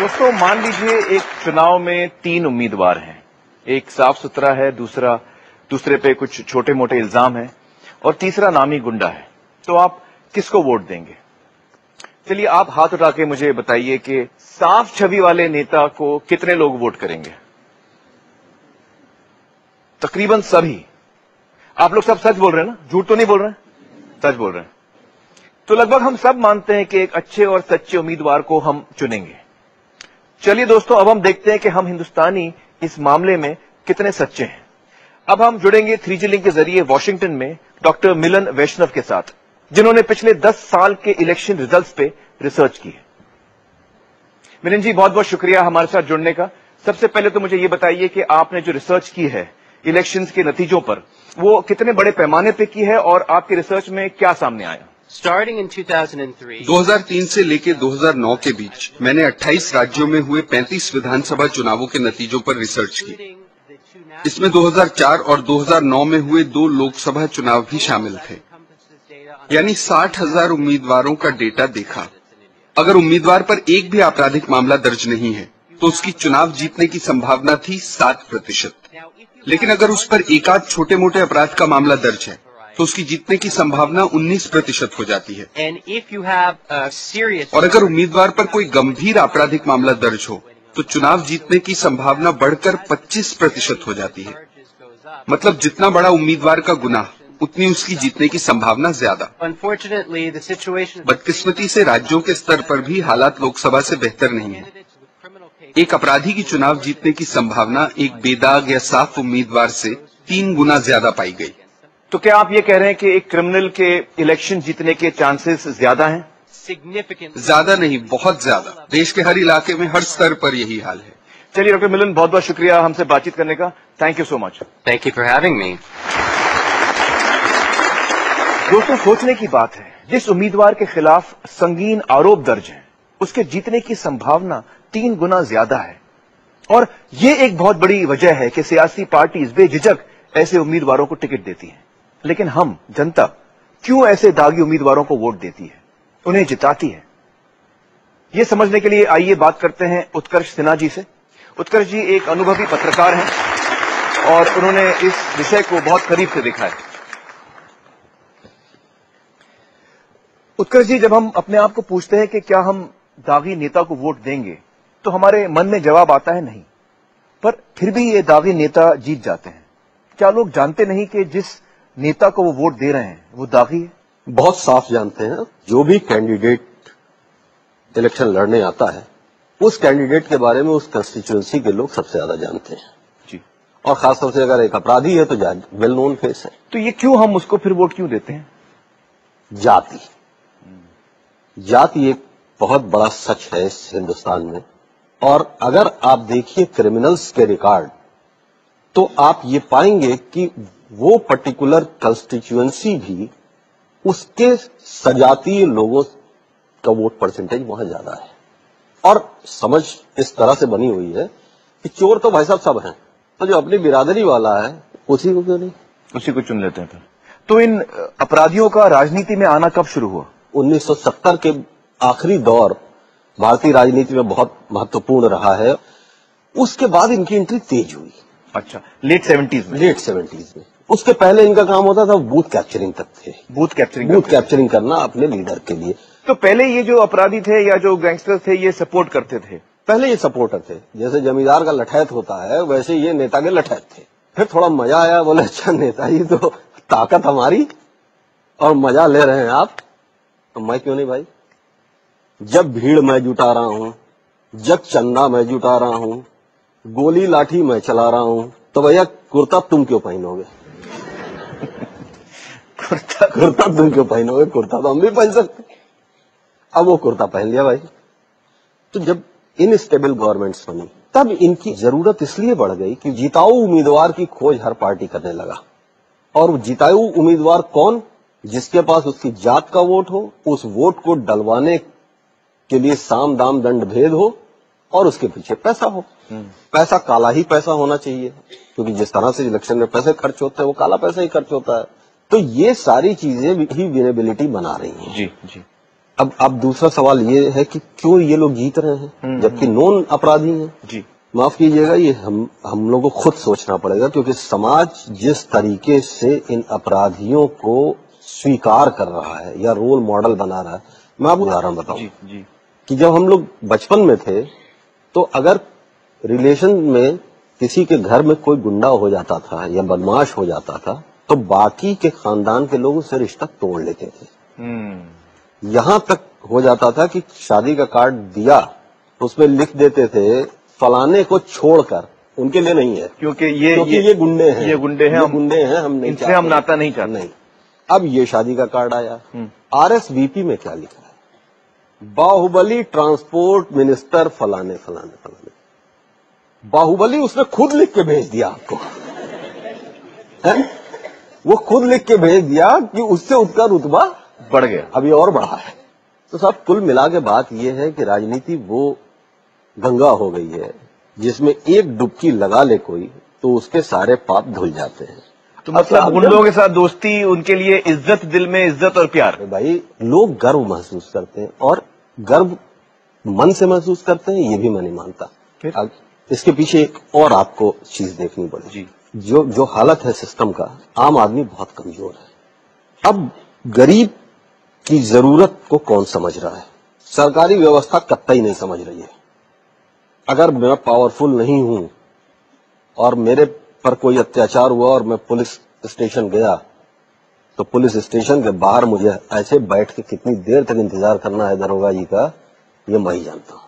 दोस्तों, मान लीजिए एक चुनाव में 3 उम्मीदवार हैं। एक साफ सुथरा है, दूसरे पे कुछ छोटे मोटे इल्जाम है और तीसरा नामी गुंडा है। तो आप किसको वोट देंगे? चलिए आप हाथ उठा के मुझे बताइए कि साफ छवि वाले नेता को कितने लोग वोट करेंगे? तकरीबन सभी। आप लोग सब सच बोल रहे हैं ना? झूठ तो नहीं बोल रहे हैं? सच बोल रहे हैं। तो लगभग हम सब मानते हैं कि एक अच्छे और सच्चे उम्मीदवार को हम चुनेंगे। चलिए दोस्तों, अब हम देखते हैं कि हम हिंदुस्तानी इस मामले में कितने सच्चे हैं। अब हम जुड़ेंगे 3G लिंक के जरिए वॉशिंगटन में डॉक्टर मिलन वैष्णव के साथ, जिन्होंने पिछले 10 साल के इलेक्शन रिजल्ट्स पे रिसर्च की है। मिलन जी, बहुत बहुत शुक्रिया हमारे साथ जुड़ने का। सबसे पहले तो मुझे ये बताइए कि आपने जो रिसर्च की है इलेक्शंस के नतीजों पर, वो कितने बड़े पैमाने पे की है और आपकी रिसर्च में क्या सामने आया? Starting in 2003 से लेकर 2009 के बीच मैंने 28 राज्यों में हुए 35 विधानसभा चुनावों के नतीजों पर रिसर्च की। इसमें 2004 और 2009 में हुए 2 लोकसभा चुनाव भी शामिल थे। यानी 60,000 उम्मीदवारों का डेटा देखा। अगर उम्मीदवार पर एक भी आपराधिक मामला दर्ज नहीं है तो उसकी चुनाव जीतने की संभावना थी 7%। लेकिन अगर उस पर एक आध छोटे मोटे अपराध का मामला दर्ज है तो उसकी जीतने की संभावना 19% हो जाती है। और अगर उम्मीदवार पर कोई गंभीर आपराधिक मामला दर्ज हो तो चुनाव जीतने की संभावना बढ़कर 25% हो जाती है। मतलब जितना बड़ा उम्मीदवार का गुनाह, उतनी उसकी जीतने की संभावना ज्यादा। बदकिस्मती से राज्यों के स्तर पर भी हालात लोकसभा से बेहतर नहीं है। एक अपराधी की चुनाव जीतने की संभावना एक बेदाग या साफ उम्मीदवार से 3 गुना ज्यादा पाई गई। तो क्या आप ये कह रहे हैं कि एक क्रिमिनल के इलेक्शन जीतने के चांसेस ज्यादा हैं? ज्यादा नहीं, बहुत ज्यादा। देश के हर इलाके में, हर स्तर पर यही हाल है। चलिए डॉक्टर मिलन, बहुत बहुत शुक्रिया हमसे बातचीत करने का। Thank you so much. Thank you for having me. दोस्तों, सोचने की बात है, जिस उम्मीदवार के खिलाफ संगीन आरोप दर्ज है उसके जीतने की संभावना 3 गुना ज्यादा है। और ये एक बहुत बड़ी वजह है कि सियासी पार्टीज बेझिझक ऐसे उम्मीदवारों को टिकट देती हैं। लेकिन हम, जनता, क्यों ऐसे दागी उम्मीदवारों को वोट देती है, उन्हें जिताती है? ये समझने के लिए आइए बात करते हैं उत्कर्ष सिन्हा जी से। उत्कर्ष जी एक अनुभवी पत्रकार हैं और उन्होंने इस विषय को बहुत करीब से देखा है। उत्कर्ष जी, जब हम अपने आप को पूछते हैं कि क्या हम दागी नेता को वोट देंगे, तो हमारे मन में जवाब आता है नहीं। पर फिर भी ये दागी नेता जीत जाते हैं। क्या लोग जानते नहीं कि जिस नेता को वो वोट दे रहे हैं वो दागी है? बहुत साफ जानते हैं। जो भी कैंडिडेट इलेक्शन लड़ने आता है, उस कैंडिडेट के बारे में उस कंस्टिट्यूएंसी के लोग सबसे ज्यादा जानते हैं जी। और खासतौर से अगर एक अपराधी है तो वेल नोन फेस है। तो ये क्यों, हम उसको फिर वोट क्यों देते हैं? जाति एक बहुत बड़ा सच है इस हिंदुस्तान में। और अगर आप देखिए क्रिमिनल्स के रिकॉर्ड, तो आप ये पाएंगे कि वो पर्टिकुलर कंस्टिट्यूएंसी भी, उसके सजातीय लोगों का वोट परसेंटेज वहां ज्यादा है। और समझ इस तरह से बनी हुई है कि चोर तो भाई साहब सब हैं, तो जो अपनी बिरादरी वाला है उसी को क्यों नहीं, उसी को चुन लेते हैं फिर। तो इन अपराधियों का राजनीति में आना कब शुरू हुआ? 1970 के आखिरी दौर भारतीय राजनीति में बहुत महत्वपूर्ण रहा है। उसके बाद इनकी एंट्री तेज हुई। अच्छा, लेट 70s में। उसके पहले इनका काम होता था बूथ कैप्चरिंग तक थे। बूथ कैप्चरिंग करना अपने लीडर के लिए। तो पहले ये जो अपराधी थे या जो गैंगस्टर थे, ये सपोर्ट करते थे? पहले ये सपोर्टर थे। जैसे जमींदार का लठैत होता है, वैसे ये नेता के लठैत थे। फिर थोड़ा मजा आया, बोले अच्छा नेता जी तो ताकत हमारी और मजा ले रहे हैं आप, तो मैं क्यों नहीं भाई। जब भीड़ मैं जुटा रहा हूं, जब चंदा मैं जुटा रहा हूं, गोली लाठी मैं चला रहा हूं, तो भैया कुर्ता तुम क्यों पहनोगे? कुर्ता तुम क्यों पहनोगे? कुर्ता तो हम भी पहन सकते। अब वो कुर्ता पहन लिया भाई। तो जब इनस्टेबल गवर्नमेंट्स बनी, तब इनकी जरूरत इसलिए बढ़ गई कि जिताऊ उम्मीदवार की खोज हर पार्टी करने लगा। और जिताऊ उम्मीदवार कौन? जिसके पास उसकी जात का वोट हो, उस वोट को डलवाने के लिए साम दाम दंड भेद हो और उसके पीछे पैसा हो। पैसा काला ही पैसा होना चाहिए, क्योंकि जिस तरह से इलेक्शन में पैसे खर्च होते हैं वो काला पैसा ही खर्च होता है। तो ये सारी चीजें ही विनेबिलिटी बना रही हैं। जी। अब दूसरा सवाल ये है कि क्यों ये लोग जीत रहे हैं जबकि नॉन अपराधी हैं। जी माफ कीजिएगा, ये हम लोगों को खुद सोचना पड़ेगा, क्योंकि समाज जिस तरीके से इन अपराधियों को स्वीकार कर रहा है या रोल मॉडल बना रहा है। मैं आपको उदाहरण बताऊं जी कि जब हम लोग बचपन में थे तो अगर रिलेशन में किसी के घर में कोई गुंडा हो जाता था या बदमाश हो जाता था तो बाकी के खानदान के लोग उससे रिश्ता तोड़ लेते थे। यहां तक हो जाता था कि शादी का कार्ड दिया तो उसमें लिख देते थे फलाने को छोड़कर, उनके लिए नहीं है, क्योंकि ये गुंडे हैं, हम नहीं, इनसे हम नाता नहीं चाहते। नहीं। अब ये शादी का कार्ड आया, RSVP में क्या लिखा है? बाहुबली ट्रांसपोर्ट मिनिस्टर फलाने फलाने फलाने। बाहुबली उसने खुद लिख के भेज दिया आपको है? वो खुद लिख के भेज दिया कि उससे उसका रुतबा बढ़ गया, अभी और बढ़ा है। तो साहब कुल मिला के बात यह है कि राजनीति वो गंगा हो गई है जिसमें एक डुबकी लगा ले कोई तो उसके सारे पाप धुल जाते हैं। तो मतलब गुंडों के साथ दोस्ती उनके लिए इज्जत, दिल में इज्जत और प्यार। भाई लोग गर्व महसूस करते हैं और गर्व मन से महसूस करते हैं, ये भी मैं नहीं मानता। अब इसके पीछे एक और आपको चीज देखनी पड़ेगी। जो हालत है सिस्टम का, आम आदमी बहुत कमजोर है। अब गरीब की जरूरत को कौन समझ रहा है? सरकारी व्यवस्था कतई नहीं समझ रही है। अगर मैं पावरफुल नहीं हूं और मेरे पर कोई अत्याचार हुआ और मैं पुलिस स्टेशन गया तो पुलिस स्टेशन के बाहर मुझे ऐसे बैठ के कितनी देर तक इंतजार करना है दरोगा जी का, ये मैं ही जानता हूं।